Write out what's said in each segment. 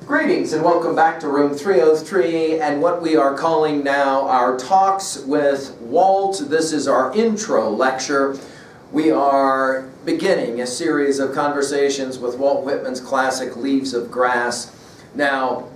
Greetings and welcome back to room 303 and what we are calling now our Talks with Walt. This is our intro lecture. We are beginning a series of conversations with Walt Whitman's classic Leaves of Grass. Now,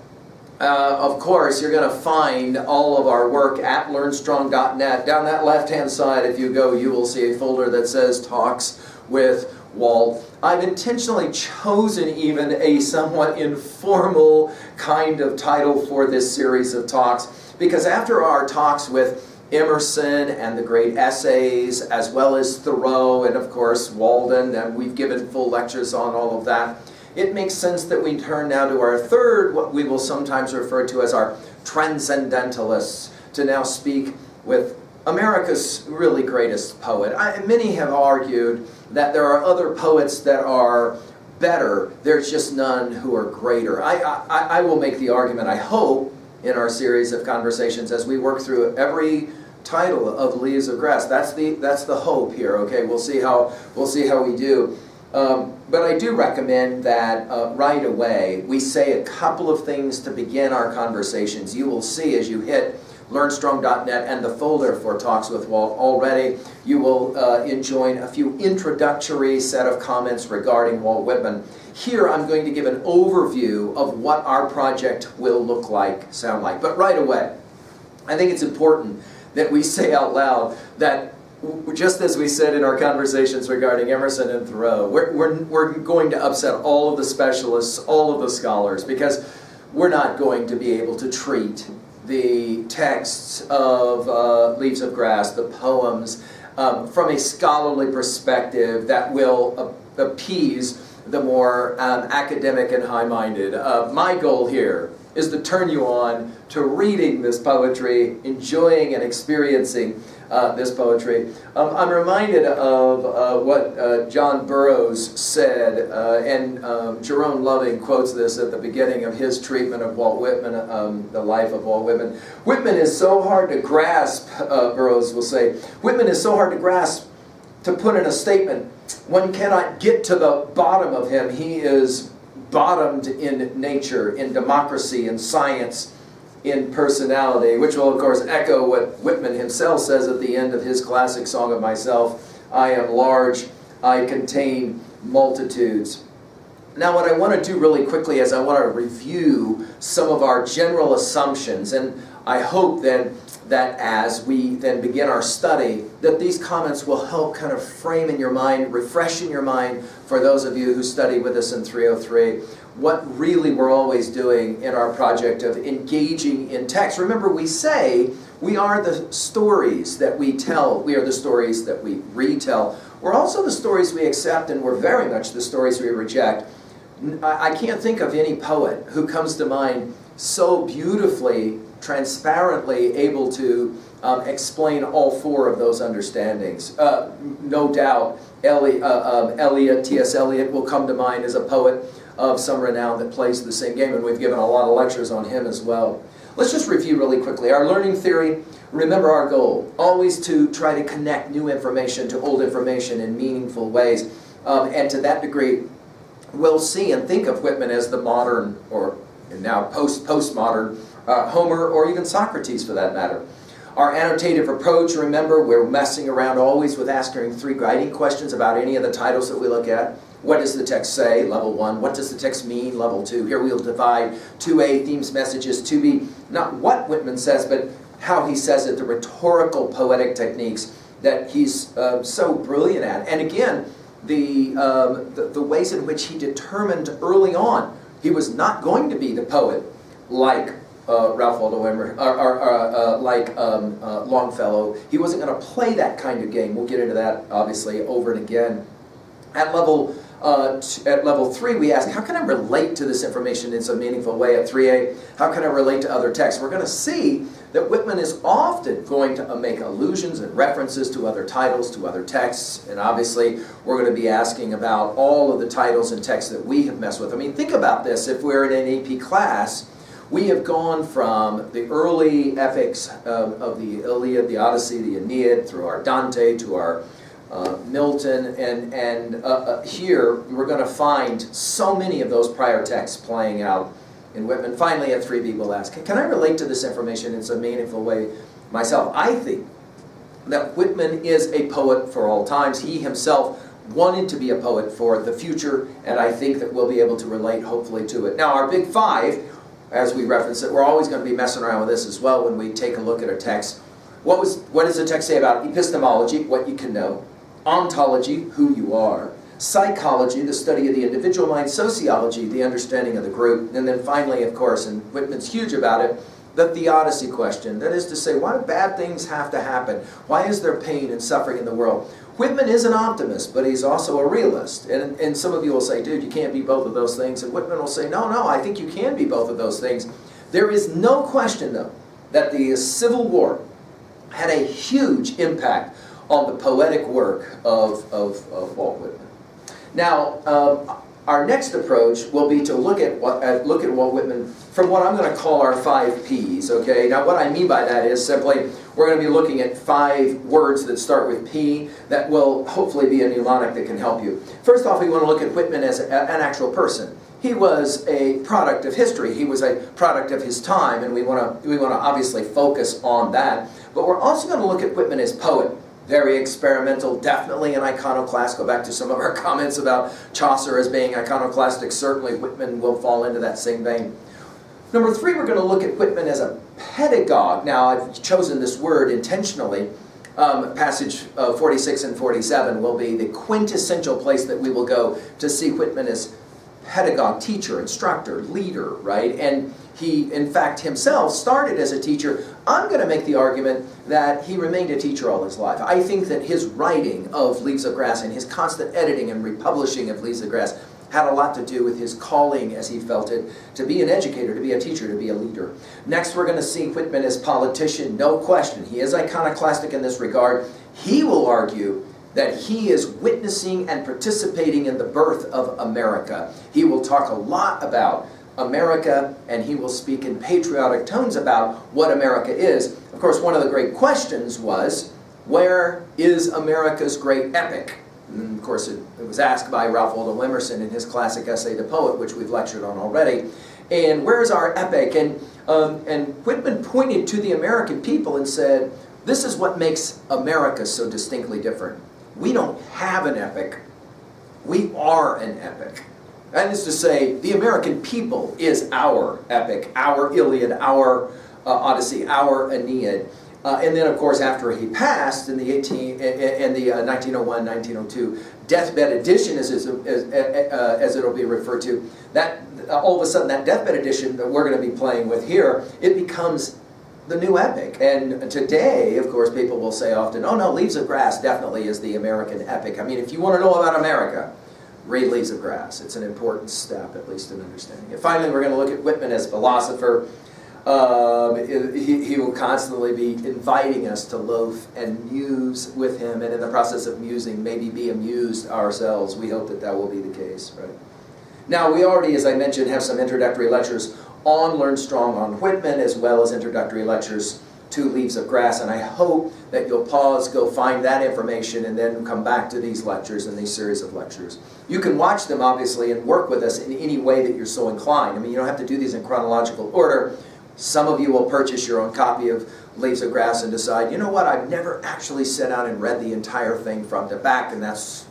of course, you're going to find all of our work at learnstrong.net. Down that left-hand side, if you go, you will see a folder that says Talks with Walt. I've intentionally chosen even a somewhat informal kind of title for this series of talks because after our talks with Emerson and the great essays, as well as Thoreau and of course Walden, and we've given full lectures on all of that, it makes sense that we turn now to our third, what we will sometimes refer to as our transcendentalists, to now speak with America's really greatest poet. Many have argued that there are other poets that are better. There's just none who are greater. I will make the argument, I hope, in our series of conversations as we work through every title of Leaves of Grass. That's the hope here. Okay, we'll see how we do. But I do recommend that right away we say a couple of things to begin our conversations. You will see as you hit learnstrong.net and the folder for Talks with Walt already, you will enjoy a few introductory set of comments regarding Walt Whitman. Here I'm going to give an overview of what our project will look like, sound like. But right away, I think it's important that we say out loud that just as we said in our conversations regarding Emerson and Thoreau, we're going to upset all of the specialists, all of the scholars, because we're not going to be able to treat the texts of Leaves of Grass, the poems, from a scholarly perspective that will appease the more academic and high-minded. My goal here is to turn you on to reading this poetry, enjoying and experiencing this poetry. I'm reminded of what John Burroughs said, and Jerome Loving quotes this at the beginning of his treatment of Walt Whitman, the life of Walt Whitman. Whitman is so hard to grasp, Burroughs will say, Whitman is so hard to grasp, to put in a statement. One cannot get to the bottom of him. He is bottomed in nature, in democracy, in science, in personality, which will of course echo what Whitman himself says at the end of his classic Song of Myself, I am large, I contain multitudes. Now what I want to do really quickly is I want to review some of our general assumptions, and I hope then that as we then begin our study, that these comments will help kind of frame in your mind, refresh in your mind for those of you who study with us in 303, what really we're always doing in our project of engaging in text. Remember, we say we are the stories that we tell. We are the stories that we retell. We're also the stories we accept, and we're very much the stories we reject. I can't think of any poet who comes to mind so beautifully, transparently able to explain all four of those understandings. No doubt, T.S. Eliot will come to mind as a poet of some renown that plays the same game, and we've given a lot of lectures on him as well. Let's just review really quickly. Our learning theory, remember our goal, always to try to connect new information to old information in meaningful ways. And to that degree, we'll see and think of Whitman as the modern, or now postmodern, Homer, or even Socrates for that matter. Our annotative approach, remember, we're messing around always with asking three guiding questions about any of the titles that we look at. What does the text say? Level 1. What does the text mean? Level 2. Here we'll divide 2A, themes, messages, 2B. Not what Whitman says, but how he says it, the rhetorical poetic techniques that he's so brilliant at. And again, the ways in which he determined early on he was not going to be the poet like Ralph Waldo Emerson, or like Longfellow. He wasn't going to play that kind of game. We'll get into that, obviously, over and again. At level 3, we ask, how can I relate to this information in some meaningful way? At 3A, how can I relate to other texts? We're going to see that Whitman is often going to make allusions and references to other titles, to other texts, and obviously we're going to be asking about all of the titles and texts that we have messed with. I mean, think about this. If we're in an AP class, we have gone from the early epics of the Iliad, the Odyssey, the Aeneid, through our Dante, to our Milton, and here we're going to find so many of those prior texts playing out in Whitman. Finally, at 3B, we'll ask, can I relate to this information in some meaningful way myself? I think that Whitman is a poet for all times. He himself wanted to be a poet for the future, and I think that we'll be able to relate, hopefully, to it. Now, our big five, as we reference it, we're always going to be messing around with this as well when we take a look at a text. What does the text say about epistemology, what you can know, ontology, who you are, psychology, the study of the individual mind, sociology, the understanding of the group, and then finally, of course, and Whitman's huge about it, the theodicy question. That is to say, why do bad things have to happen? Why is there pain and suffering in the world? Whitman is an optimist, but he's also a realist. And some of you will say, dude, you can't be both of those things. And Whitman will say, no, I think you can be both of those things. There is no question, though, that the Civil War had a huge impact on the poetic work of Walt Whitman. Now, our next approach will be to look at Walt Whitman from what I'm going to call our 5 P's, okay? Now, what I mean by that is simply we're going to be looking at 5 words that start with P that will hopefully be a mnemonic that can help you. First off, we want to look at Whitman as an actual person. He was a product of history. He was a product of his time, and we want to obviously focus on that. But we're also going to look at Whitman as poet. Very experimental, definitely an iconoclast. Go back to some of our comments about Chaucer as being iconoclastic. Certainly Whitman will fall into that same vein. Number 3, we're going to look at Whitman as a pedagogue. Now, I've chosen this word intentionally. Passage 46 and 47 will be the quintessential place that we will go to see Whitman as pedagogue, teacher, instructor, leader, right? And he, in fact, himself started as a teacher. I'm going to make the argument that he remained a teacher all his life. I think that his writing of Leaves of Grass and his constant editing and republishing of Leaves of Grass had a lot to do with his calling, as he felt it, to be an educator, to be a teacher, to be a leader. Next, we're going to see Whitman as politician. No question. He is iconoclastic in this regard. He will argue that he is witnessing and participating in the birth of America. He will talk a lot about America, and he will speak in patriotic tones about what America is. Of course, one of the great questions was, where is America's great epic? And of course, it was asked by Ralph Waldo Emerson in his classic essay, The Poet, which we've lectured on already. And where is our epic? And Whitman pointed to the American people and said, this is what makes America so distinctly different. We don't have an epic. We are an epic. That is to say, the American people is our epic, our Iliad, our Odyssey, our Aeneid. And then, of course, after he passed in the 1901-1902 deathbed edition, as it'll be referred to, that all of a sudden that deathbed edition that we're going to be playing with here, it becomes the new epic. And today, of course, people will say often, oh no, Leaves of Grass definitely is the American epic. I mean, if you want to know about America, read Leaves of Grass. It's an important step, at least in understanding it. Finally, we're going to look at Whitman as philosopher. He will constantly be inviting us to loaf and muse with him, and in the process of musing, maybe be amused ourselves. We hope that that will be the case, right? Now, we already, as I mentioned, have some introductory lectures on Learn Strong on Whitman, as well as introductory lectures to Leaves of Grass, and I hope that you'll pause, go find that information, and then come back to these lectures and these series of lectures. You can watch them, obviously, and work with us in any way that you're so inclined. I mean, you don't have to do these in chronological order. Some of you will purchase your own copy of Leaves of Grass and decide, you know what, I've never actually sat out and read the entire thing front to back, and that's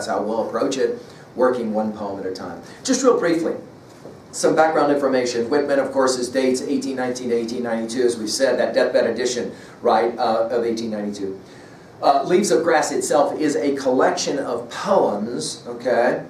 how we'll approach it, working one poem at a time. Just real briefly, some background information. Whitman, of course, his dates 1819 to 1892, as we've said, that deathbed edition, right, of 1892. Leaves of Grass itself is a collection of poems, okay,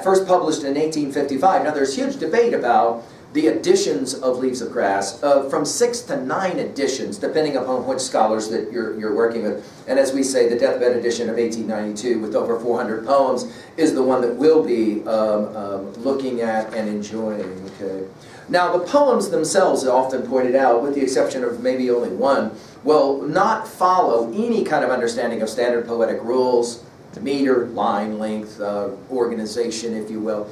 first published in 1855. Now, there's huge debate about the editions of Leaves of Grass, from 6 to 9 editions, depending upon which scholars that you're working with. And as we say, the deathbed edition of 1892, with over 400 poems, is the one that we'll be looking at and enjoying. Okay. Now, the poems themselves, often pointed out, with the exception of maybe only one, will not follow any kind of understanding of standard poetic rules, meter, line length, organization, if you will.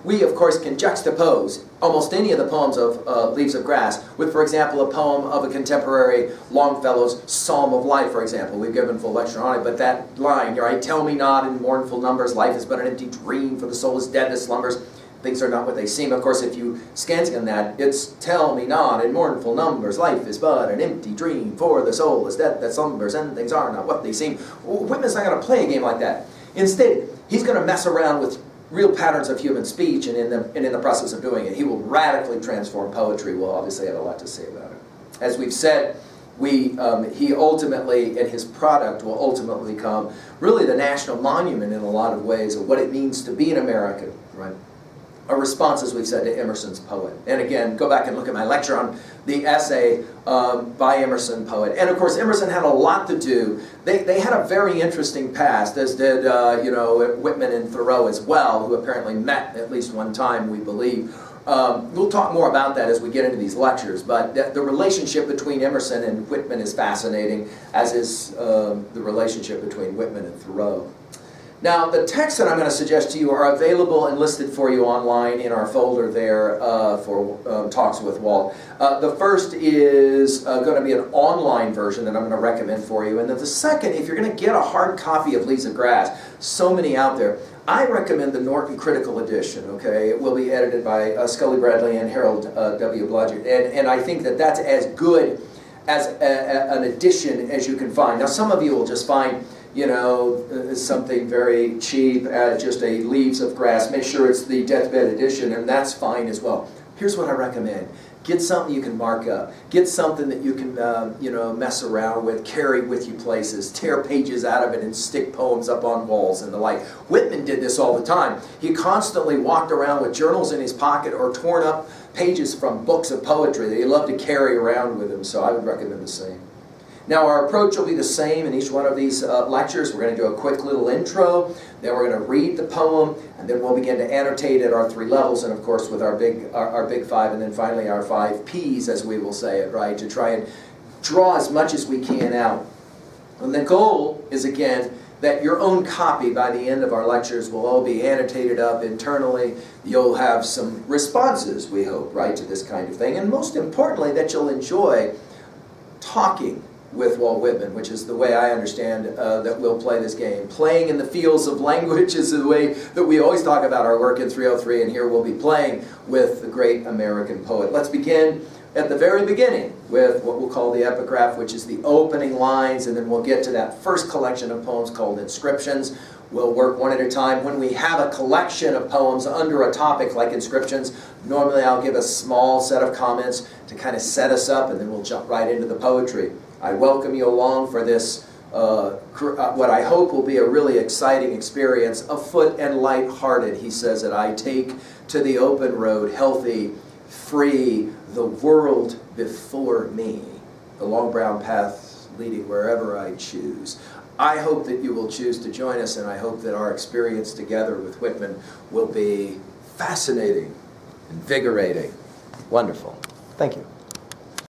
We, of course, can juxtapose almost any of the poems of Leaves of Grass with, for example, a poem of a contemporary Longfellow's Psalm of Life, for example. We've given full lecture on it, but that line, right, tell me not in mournful numbers, life is but an empty dream, for the soul is dead that slumbers. Things are not what they seem. Of course, if you scan that, it's tell me not in mournful numbers, life is but an empty dream, for the soul is death that slumbers, and things are not what they seem. Whitman's not going to play a game like that. Instead, he's going to mess around with real patterns of human speech, and in the process of doing it, he will radically transform poetry. We'll obviously have a lot to say about it. As we've said, he ultimately, and his product will ultimately become really the national monument in a lot of ways of what it means to be an American, right? A response, as we've said, to Emerson's poet. And again, go back and look at my lecture on the essay by Emerson, poet. And of course, Emerson had a lot to do. They had a very interesting past, as did Whitman and Thoreau as well, who apparently met at least one time, we believe. We'll talk more about that as we get into these lectures, but the relationship between Emerson and Whitman is fascinating, as is the relationship between Whitman and Thoreau. Now, the texts that I'm going to suggest to you are available and listed for you online in our folder there for Talks with Walt. The first is going to be an online version that I'm going to recommend for you. And then the second, if you're going to get a hard copy of Leaves of Grass, so many out there, I recommend the Norton Critical Edition, okay? It will be edited by Scully Bradley and Harold W. Blodgett. And I think that that's as good as an edition as you can find. Now, some of you will just find something very cheap, just a Leaves of Grass. Make sure it's the deathbed edition, and that's fine as well. Here's what I recommend. Get something you can mark up. Get something that you can, mess around with, carry with you places, tear pages out of it and stick poems up on walls and the like. Whitman did this all the time. He constantly walked around with journals in his pocket or torn up pages from books of poetry that he loved to carry around with him, so I would recommend the same. Now, our approach will be the same in each one of these lectures. We're going to do a quick little intro, then we're going to read the poem, and then we'll begin to annotate at our 3 levels, and of course with our big 5, and then finally our 5 Ps, as we will say it, right, to try and draw as much as we can out. And the goal is, again, that your own copy by the end of our lectures will all be annotated up internally. You'll have some responses, we hope, right, to this kind of thing, and most importantly, that you'll enjoy talking with Walt Whitman, which is the way I understand that we'll play this game. Playing in the fields of language is the way that we always talk about our work in 303, and here we'll be playing with the great American poet. Let's begin at the very beginning with what we'll call the epigraph, which is the opening lines, and then we'll get to that first collection of poems called inscriptions. We'll work one at a time. When we have a collection of poems under a topic like inscriptions, normally I'll give a small set of comments to kind of set us up, and then we'll jump right into the poetry. I welcome you along for this, what I hope will be a really exciting experience. Afoot and light-hearted, he says that I take to the open road, healthy, free, the world before me, the long brown path leading wherever I choose. I hope that you will choose to join us, and I hope that our experience together with Whitman will be fascinating, invigorating, wonderful. Thank you.